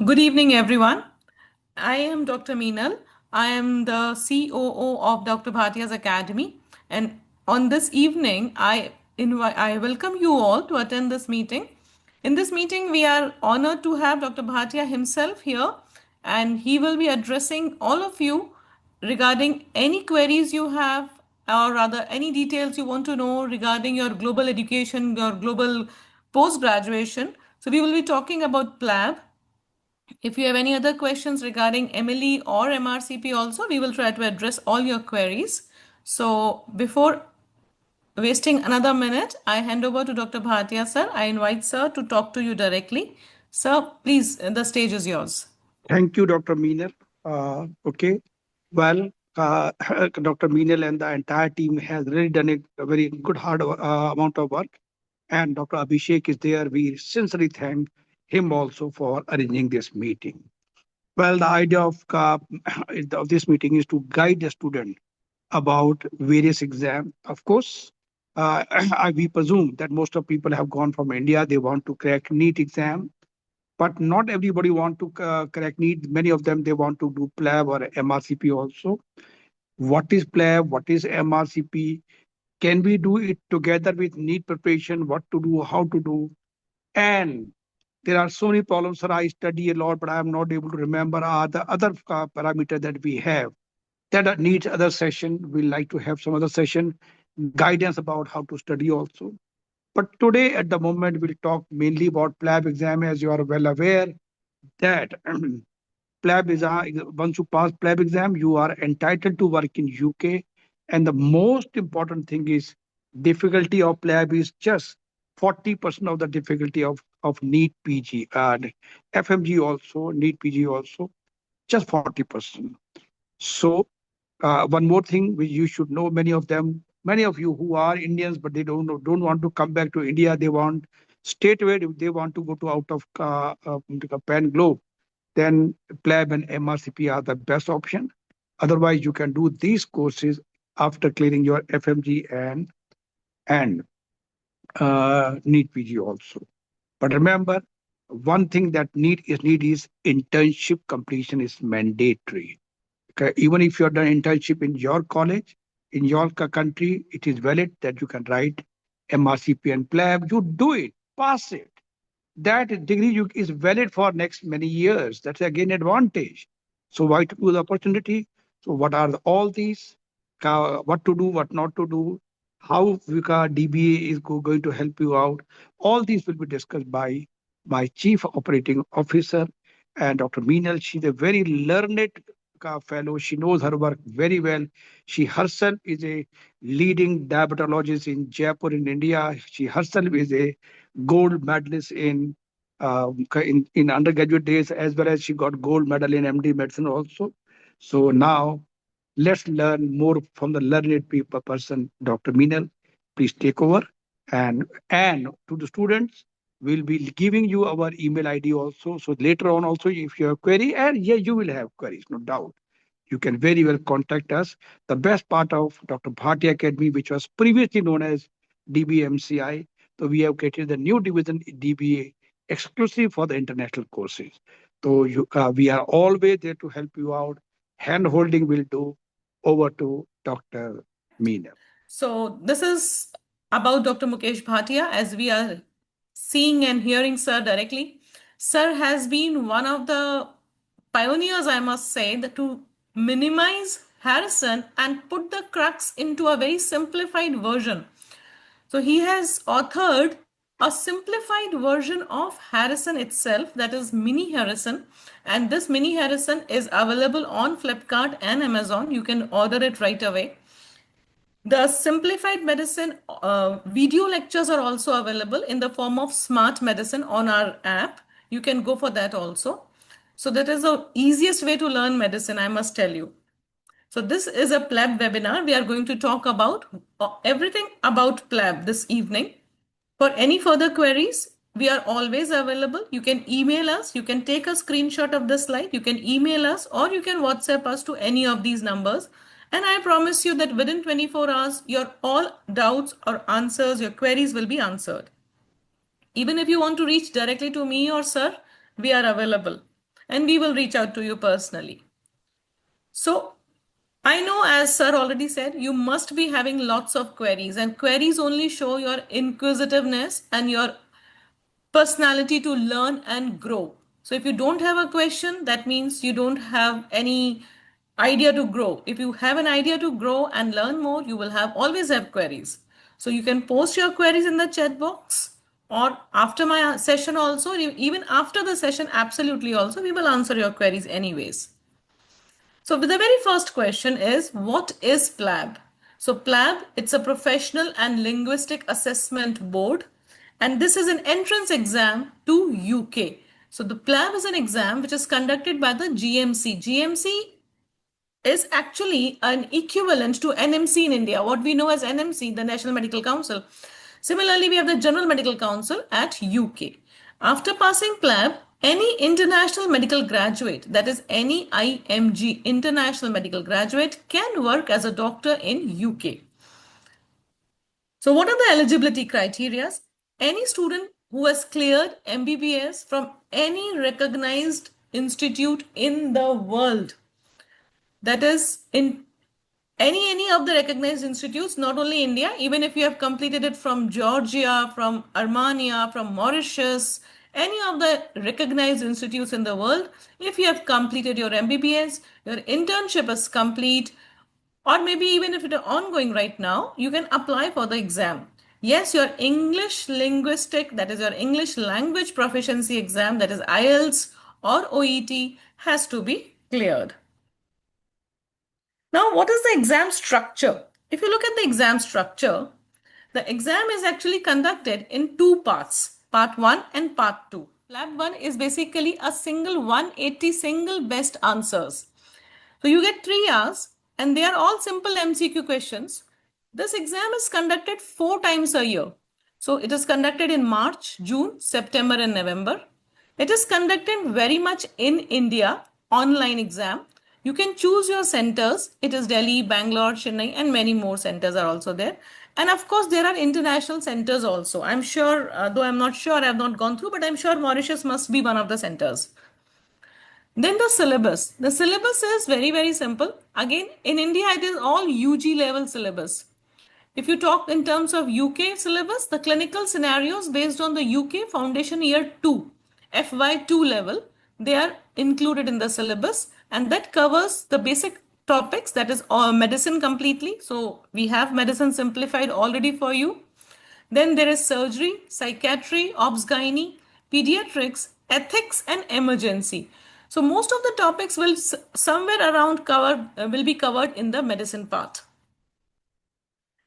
Good evening, everyone. I am Dr. Meenal. I am the COO of Dr. Bhatia's Academy. And on this evening, I welcome you all to attend this meeting. In this meeting, we are honored to have Dr. Bhatia himself here, and he will be addressing all of you regarding any queries you have, or rather, any details you want to know regarding your global education, your global post graduation. So, we will be talking about PLAB. If you have any other questions regarding MLE or MRCP also, we will try to address all your queries. So before wasting another minute, I hand over to Dr. Bhatia sir. I invite sir to talk to you directly. Sir, please, the stage is yours. Thank you, Dr. Meenal. Okay. Well, Dr. Meenal and the entire team has really done a very good hard amount of work. And Dr. Abhishek is there. We sincerely thank him also for arranging this meeting. Well, the idea of this meeting is to guide the student about various exams. Of course, we presume that most of people have gone from India. They want to crack NEET exam, but not everybody want to crack NEET. Many of them, they want to do PLAB or MRCP also. What is PLAB? What is MRCP? Can we do it together with NEET preparation? What to do? How to do? And there are so many problems, sir. I study a lot, but I am not able to remember the other parameter that we have. That needs other session. We like to have some other session, guidance about how to study also. But today, at the moment, we'll talk mainly about PLAB exam. As you are well aware, that PLAB is once you pass PLAB exam, you are entitled to work in UK. And the most important thing is difficulty of PLAB is just 40% of the difficulty of NEET PG and FMG also, NEET PG also, just 40%. So one more thing which you should know, many of you who are Indians, but they don't want to come back to India. They want straight away, if they want to go to out of Pan Globe, then PLAB and MRCP are the best option. Otherwise, you can do these courses after clearing your FMG and NEET PG also. But remember, one thing that need is internship completion is mandatory. Okay? Even if you have done internship in your college, in your country, it is valid that you can write MRCP and PLAB. You do it, pass it. That degree is valid for next many years. That's again advantage. So why to do the opportunity? So what are all these? What to do, what not to do? How Vika DBA is going to help you out? All these will be discussed by my Chief Operating Officer and Dr. Meenal. She's a very learned fellow. She knows her work very well. She herself is a leading diabetologist in Jaipur in India. She herself is a gold medalist in undergraduate days, as well as she got gold medal in MD medicine also. So now let's learn more from the learned person, Dr. Meenal. Please take over. And to the students, we'll be giving you our email ID also. So later on also, if you have query, and yeah, you will have queries, no doubt. You can very well contact us. The best part of Dr. Bhatia Academy, which was previously known as DBMCI, so we have created the new division DBA exclusive for the international courses. So we are always there to help you out. Hand holding will do. Over to Dr. Meena. So this is about Dr. Mukesh Bhatia, as we are seeing and hearing sir directly. Sir has been one of the pioneers, I must say, to minimize Harrison and put the crux into a very simplified version. So he has authored a simplified version of Harrison itself, that is Mini Harrison. And this Mini Harrison is available on Flipkart and Amazon. You can order it right away. The simplified medicine video lectures are also available in the form of smart medicine on our app. You can go for that also. So that is the easiest way to learn medicine, I must tell you. So this is a PLAB webinar. We are going to talk about everything about PLAB this evening. For any further queries, we are always available. You can email us. You can take a screenshot of the slide. You can email us, or you can WhatsApp us to any of these numbers. And I promise you that within 24 hours, your all doubts or answers, your queries will be answered. Even if you want to reach directly to me or sir, we are available. and we will reach out to you personally. So I know, as sir already said, you must be having lots of queries, and queries only show your inquisitiveness and your personality to learn and grow. So if you don't have a question, that means you don't have any idea to grow. If you have an idea to grow and learn more, you will have always have queries. So you can post your queries in the chat box, or after my session also, even after the session, absolutely also, we will answer your queries anyways. So the very first question is, what is PLAB? So PLAB, it's a professional and linguistic assessment board, and this is an entrance exam to UK. So the PLAB is an exam which is conducted by the GMC. GMC is actually an equivalent to NMC in India, what we know as NMC, the National Medical Council. Similarly, we have the General Medical Council at UK. After passing PLAB, any international medical graduate, that is any IMG, international medical graduate, can work as a doctor in UK. So what are the eligibility criteria? Any student who has cleared MBBS from any recognized institute in the world, that is in any of the recognized institutes, not only India, even if you have completed it from Georgia, from Armenia, from Mauritius, any of the recognized institutes in the world, if you have completed your MBBS, your internship is complete, or maybe even if it is ongoing right now, you can apply for the exam. Yes, your English linguistic, that is your English language proficiency exam, that is IELTS or OET, has to be cleared. Now, what is the exam structure? If you look at the exam structure, the exam is actually conducted in two parts, part 1 and part 2. Lab 1 is basically a single 180 single best answers. So you get 3 hours and they are all simple MCQ questions. This exam is conducted 4 times a year. So it is conducted in March, June, September and November. It is conducted very much in India, online exam. You can choose your centers. It is Delhi, Bangalore, Chennai, and many more centers are also there. And of course, there are international centers also. I'm sure, though I'm not sure, I have not gone through, but I'm sure Mauritius must be one of the centers. Then the syllabus. The syllabus is very, very simple. Again, in India, it is all UG level syllabus. If you talk in terms of UK syllabus, the clinical scenarios based on the UK Foundation Year 2, FY2 level, they are included in the syllabus, and that covers the basic topics, that is all medicine completely. So we have medicine simplified already for you. Then there is surgery, psychiatry, obs-gynae, pediatrics, ethics, and emergency. So most of the topics will somewhere around will be covered in the medicine part.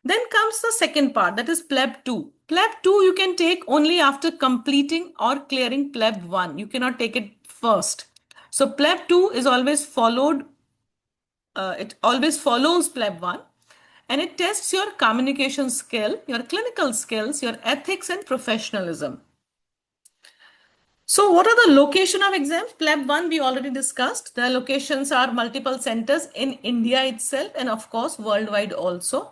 Then comes the second part, that is PLEB 2. PLEB 2 you can take only after completing or clearing PLEB 1. You cannot take it first. So PLEB 2 is always followed, it always follows PLEB 1. And it tests your communication skill, your clinical skills, your ethics and professionalism. So what are the location of exams? PLEB 1 we already discussed. The locations are multiple centers in India itself and of course worldwide also.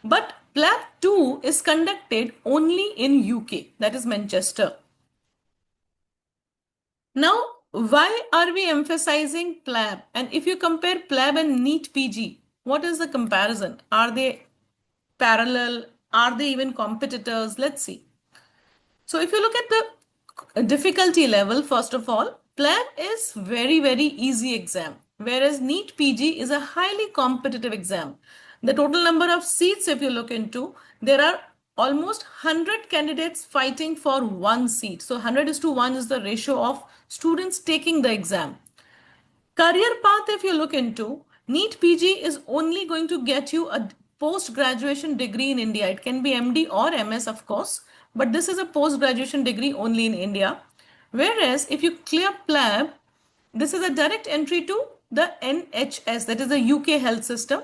But PLEB 2 is conducted only in UK, that is Manchester. Now, why are we emphasizing PLAB? And if you compare PLAB and NEET PG, what is the comparison? Are they parallel? Are they even competitors? Let's see. So if you look at the difficulty level, first of all, PLAB is very, very easy exam, whereas NEET PG is a highly competitive exam. The total number of seats, if you look into, there are almost 100 candidates fighting for one seat. So 100:1 is the ratio of students taking the exam. Career path, if you look into, NEET PG is only going to get you a post-graduation degree in India. It can be MD or MS, of course, but this is a post-graduation degree only in India. Whereas if you clear PLAB, this is a direct entry to the NHS, that is the UK health system.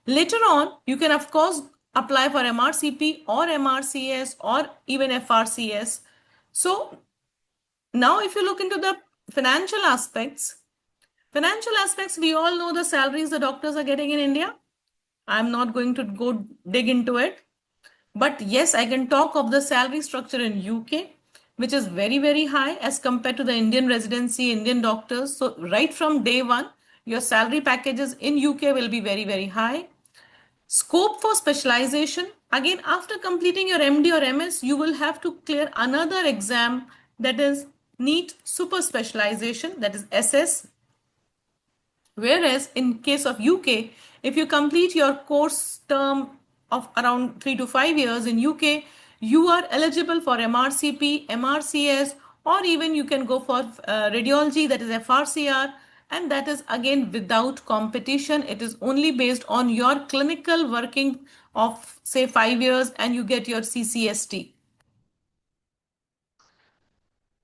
Later on, you can, of course, apply for MRCP or MRCS or even FRCS. So now if you look into the financial aspects, we all know the salaries the doctors are getting in India. I'm not going to go dig into it. But yes, I can talk of the salary structure in UK. which is very, very high as compared to the Indian residency, Indian doctors. So right from day one, your salary packages in UK will be very, very high. Scope for specialization. Again, after completing your MD or MS, you will have to clear another exam, that is NEET super specialization, that is SS. Whereas in case of UK, if you complete your course term of around 3 to 5 years in UK, you are eligible for MRCP, MRCS, or even you can go for radiology, that is FRCR, and that is again without competition. It is only based on your clinical working of say 5 years, and you get your CCST.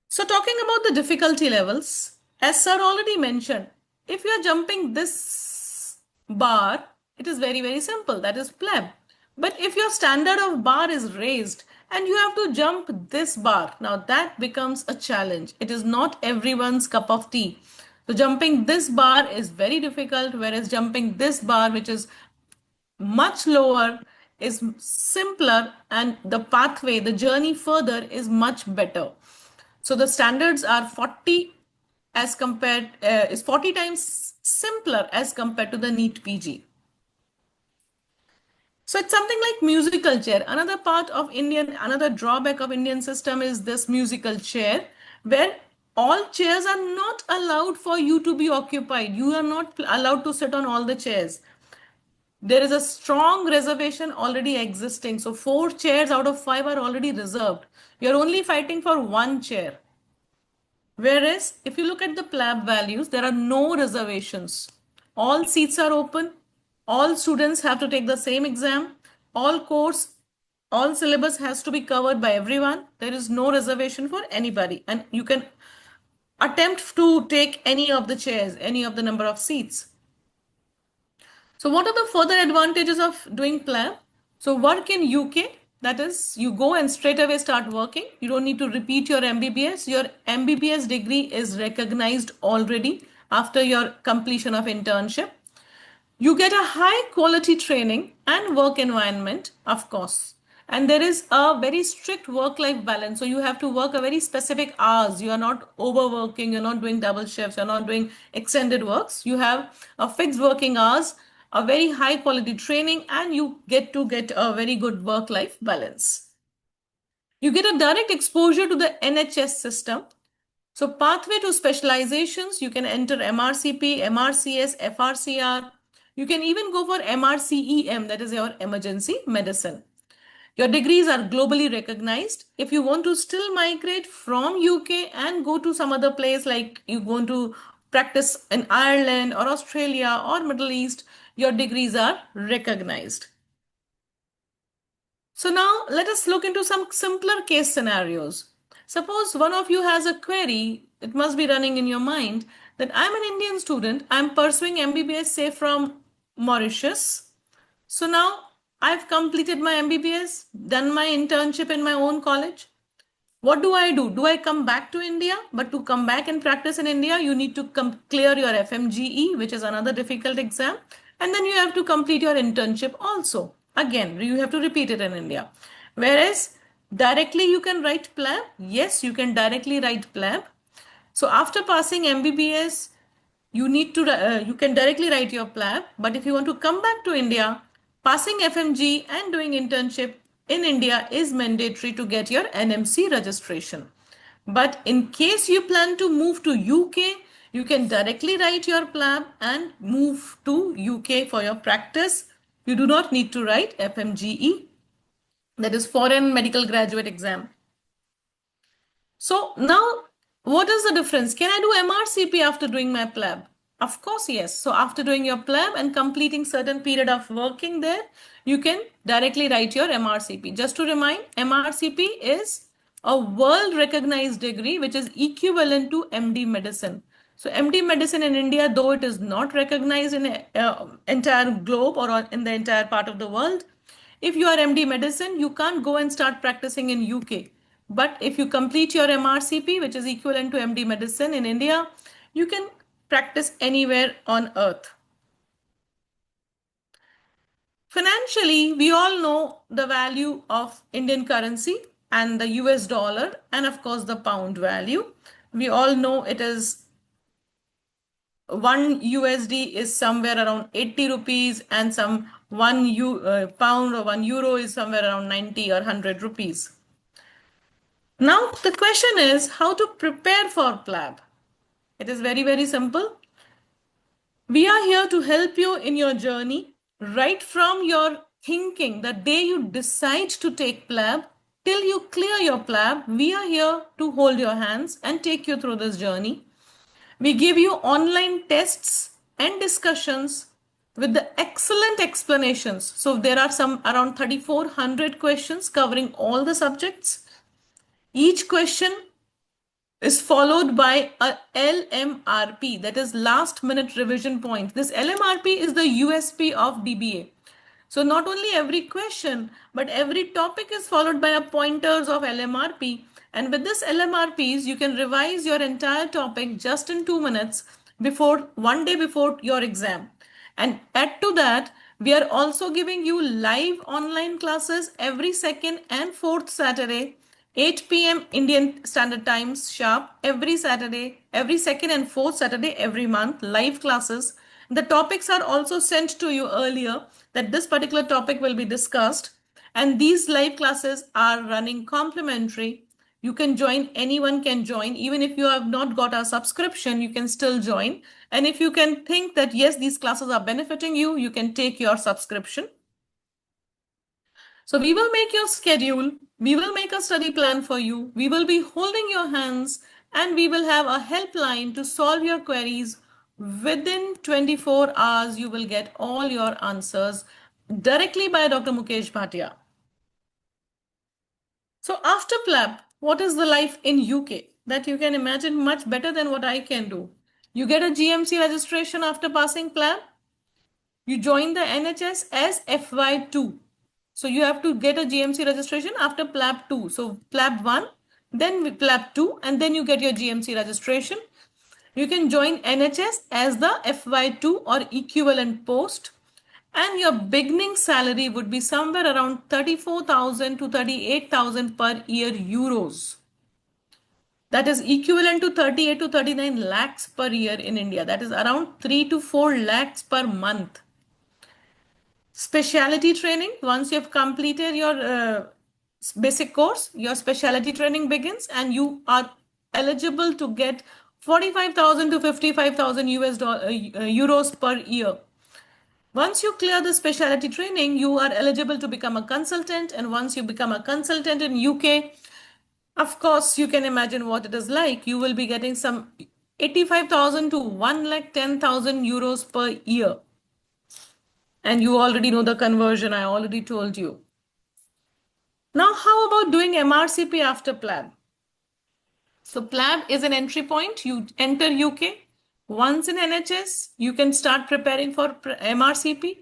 So talking about the difficulty levels, as sir already mentioned, if you are jumping this bar, it is very, very simple. That is pleb. But if your standard of bar is raised and you have to jump this bar, now that becomes a challenge. It is not everyone's cup of tea. So jumping this bar is very difficult, whereas jumping this bar, which is much lower, is simpler, and the pathway, the journey further is much better. So the standards are 40 as compared is 40 times simpler as compared to the NEET PG. So it's something like musical chair. Another drawback of Indian system is this musical chair, where all chairs are not allowed for you to be occupied. You are not allowed to sit on all the chairs. There is a strong reservation already existing. So 4 chairs out of 5 are already reserved. You're only fighting for 1 chair. Whereas if you look at the PLAB values, there are no reservations. All seats are open. All students have to take the same exam. All syllabus has to be covered by everyone. There is no reservation for anybody. And you can attempt to take any of the chairs, any of the number of seats. So what are the further advantages of doing PLAB? So work in UK, that is, you go and straight away start working. You don't need to repeat your MBBS. Your MBBS degree is recognized already after your completion of internship. You get a high quality training and work environment, of course. And there is a very strict work-life balance. So you have to work a very specific hours. You are not overworking, you're not doing double shifts, you're not doing extended works. You have a fixed working hours, a very high quality training, and you get a very good work-life balance. You get a direct exposure to the NHS system. So pathway to specializations, you can enter MRCP, MRCS, FRCR. You can even go for MRCEM, that is your emergency medicine. Your degrees are globally recognized. If you want to still migrate from UK and go to some other place, like you want to practice in Ireland or Australia or Middle East, your degrees are recognized. So now let us look into some simpler case scenarios. Suppose one of you has a query, it must be running in your mind, that I'm an Indian student, I'm pursuing MBBS, say from Mauritius. So now I've completed my MBBS, done my internship in my own college. What do I do? Do I come back to India? But to come back and practice in India, you need to clear your FMGE, which is another difficult exam. And then you have to complete your internship also. Again, you have to repeat it in India. Whereas directly you can write PLAB. Yes, you can directly write PLAB. So after passing MBBS, you can directly write your PLAB. But if you want to come back to India, passing FMG and doing internship in India is mandatory to get your NMC registration. But in case you plan to move to UK, you can directly write your PLAB and move to UK for your practice. You do not need to write FMGE, that is Foreign Medical Graduate Exam. So now, what is the difference? Can I do MRCP after doing my PLAB? Of course, yes. So after doing your PLAB and completing certain period of working there, you can directly write your MRCP. Just to remind, MRCP is a world recognized degree which is equivalent to MD medicine. So MD medicine in India, though it is not recognized in entire globe or in the entire part of the world, if you are MD medicine, you can't go and start practicing in UK. But if you complete your MRCP, which is equivalent to MD medicine in India, you can practice anywhere on earth. Financially, we all know the value of Indian currency. and the US dollar, and of course the pound value. We all know it is 1 USD is somewhere around 80 rupees, and some pound or 1 euro is somewhere around 90 or 100 rupees. Now, the question is how to prepare for PLAB. It is very, very simple. We are here to help you in your journey, right from your thinking, the day you decide to take PLAB till you clear your PLAB. We are here to hold your hands and take you through this journey. We give you online tests and discussions with the excellent explanations. So there are some around 3,400 questions covering all the subjects. Each question is followed by a LMRP, that is last minute revision point. This LMRP is the USP of DBA. So not only every question, but every topic is followed by a pointers of LMRP. And with this LMRPs, you can revise your entire topic just in 2 minutes before 1 day before your exam. And add to that, we are also giving you live online classes every second and fourth Saturday, 8 p.m. Indian Standard Times sharp, every Saturday, every second and fourth Saturday every month, live classes. The topics are also sent to you earlier that this particular topic will be discussed, and these live classes are running complimentary. You can join, anyone can join. Even if you have not got a subscription, you can still join. And if you can think that yes, these classes are benefiting you, you can take your subscription. So we will make your schedule, we will make a study plan for you, we will be holding your hands, and we will have a helpline to solve your queries. Within 24 hours, you will get all your answers directly by Dr. Mukesh Bhatia. So after PLAB, what is the life in UK? That you can imagine much better than what I can do. You get a GMC registration after passing PLAB. You join the NHS as FY2. So you have to get a GMC registration after PLAB 2. So PLAB 1, then PLAB 2, and then you get your GMC registration. You can join NHS as the FY2 or equivalent post, and your beginning salary would be somewhere around 34,000 to 38,000 per year euros. That is equivalent to 38 to 39 lakhs per year in India. That is around 3 to 4 lakhs per month. Specialty training, once you have completed your basic course, your specialty training begins, and you are eligible to get 45,000 to 55,000 euros per year. Once you clear the specialty training, you are eligible to become a consultant, and once you become a consultant in UK, of course, you can imagine what it is like. You will be getting some 85,000 to 1,10,000 euros per year. And you already know the conversion, I already told you. Now, how about doing MRCP after PLAB? So PLAB is an entry point. You enter UK. Once in NHS, you can start preparing for MRCP.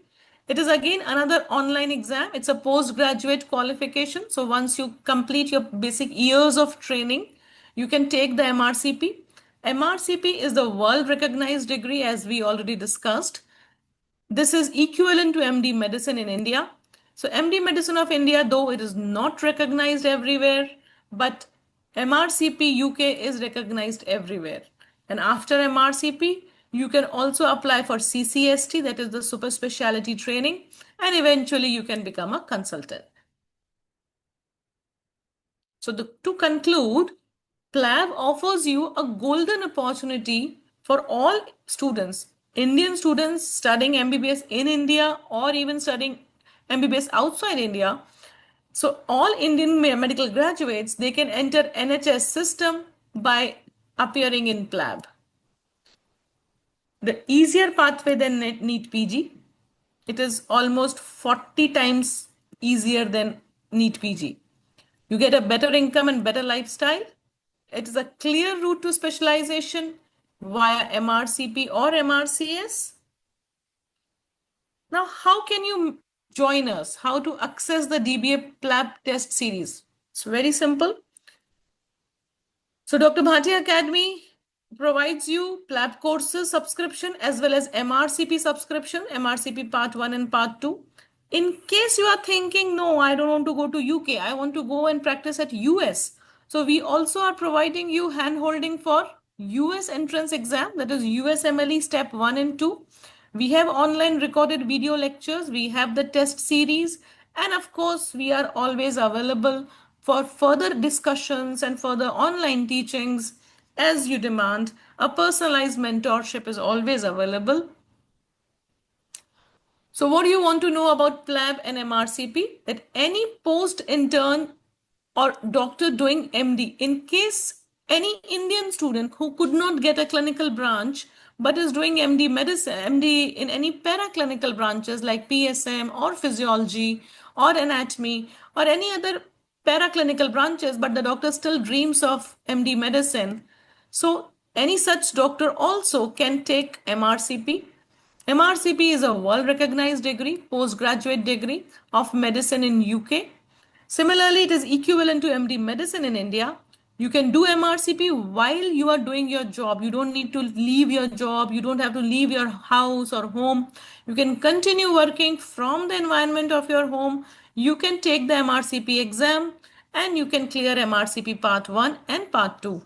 It is again another online exam. It's a postgraduate qualification. So once you complete your basic years of training, you can take the MRCP. MRCP is the world recognized degree, as we already discussed. This is equivalent to MD Medicine in India. So MD Medicine of India, though it is not recognized everywhere, but MRCP UK is recognized everywhere. And after MRCP, you can also apply for CCST, that is the super specialty training, and eventually you can become a consultant. So to conclude, PLAB offers you a golden opportunity for all students, Indian students studying MBBS in India or even studying MBBS outside India. So all Indian medical graduates, they can enter NHS system by appearing in PLAB. The easier pathway than NEET PG. It is almost 40 times easier than NEET PG. You get a better income and better lifestyle. It is a clear route to specialization via MRCP or MRCS. Now, how can you join us? How to access the DBA PLAB test series? It's very simple. So Dr. Bhatia Academy provides you PLAB courses subscription as well as MRCP subscription, MRCP part 1 and part 2. In case you are thinking, no, I don't want to go to UK, I want to go and practice at US. So we also are providing you hand holding for US entrance exam, that is USMLE step 1 and 2. We have online recorded video lectures, we have the test series, and of course, we are always available for further discussions and further online teachings as you demand. A personalized mentorship is always available. So what do you want to know about PLAB and MRCP? That any post intern or doctor doing MD, in case any Indian student who could not get a clinical branch but is doing MD medicine, MD in any paraclinical branches like PSM or physiology or anatomy or any other paraclinical branches, but the doctor still dreams of MD medicine. So any such doctor also can take MRCP. MRCP is a world recognized degree, postgraduate degree of medicine in UK. Similarly, it is equivalent to MD medicine in India. You can do MRCP while you are doing your job. You don't need to leave your job. You don't have to leave your house or home. You can continue working from the environment of your home. You can take the MRCP exam and you can clear MRCP Part 1 and Part 2.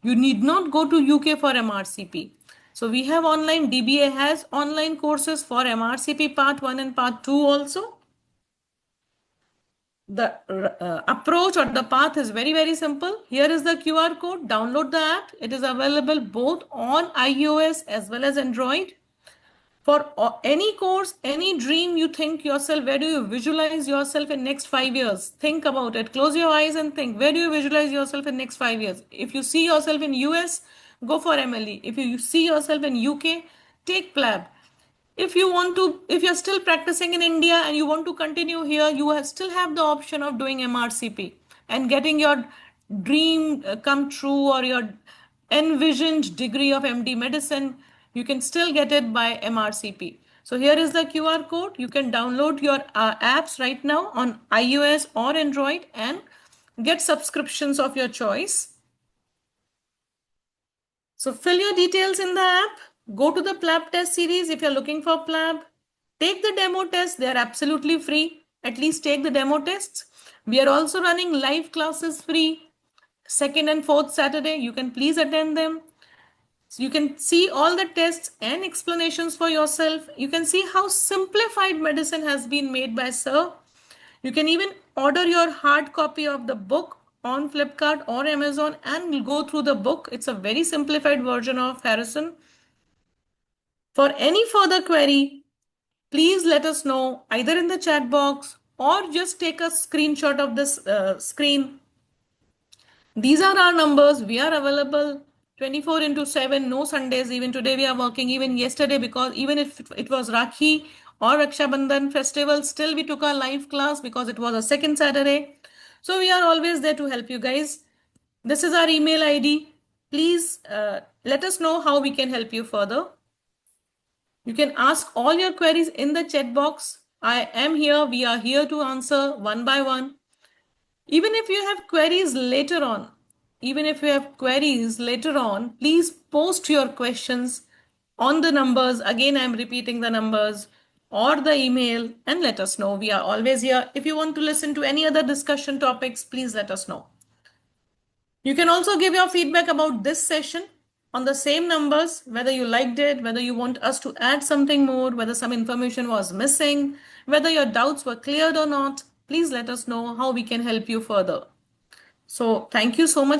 You need not go to UK for MRCP. So we have online, DBA has online courses for MRCP Part 1 and Part 2 also. The approach or the path is very simple. Here is the QR code. Download the app. It is available both on iOS as well as Android. For any course, any dream you think yourself, where do you visualize yourself in next 5 years? Think about it. Close your eyes and think, where do you visualize yourself in next 5 years? If you see yourself in US, go for MLE. If you see yourself in UK, take PLAB. If you want to, if you're still practicing in India and you want to continue here, you still have the option of doing MRCP and getting your dream come true, or your envisioned degree of MD medicine. You can still get it by MRCP. So here is the QR code. You can download your apps right now on iOS or Android and get subscriptions of your choice. So fill your details in the app. Go to the PLAB test series if you're looking for PLAB. Take the demo tests. They are absolutely free. At least take the demo tests. We are also running live classes free. Second and fourth Saturday. You can please attend them. So you can see all the tests and explanations for yourself. You can see how simplified medicine has been made by Sir. You can even order your hard copy of the book on Flipkart or Amazon and go through the book. It's a very simplified version of Harrison. For any further query, please let us know either in the chat box or just take a screenshot of this screen. These are our numbers. We are available 24/7, no Sundays. Even today we are working, even yesterday, because even if it was Rakhi or Raksha Bandhan festival, still we took our live class because it was a second Saturday. So we are always there to help you guys. This is our email ID. Please let us know how we can help you further. You can ask all your queries in the chat box. I am here. We are here to answer one by one. Even if you have queries later on, please post your questions on the numbers. Again, I'm repeating the numbers or the email and let us know. We are always here. If you want to listen to any other discussion topics, please let us know. You can also give your feedback about this session on the same numbers, whether you liked it, whether you want us to add something more, whether some information was missing, whether your doubts were cleared or not. Please let us know how we can help you further. So thank you so much.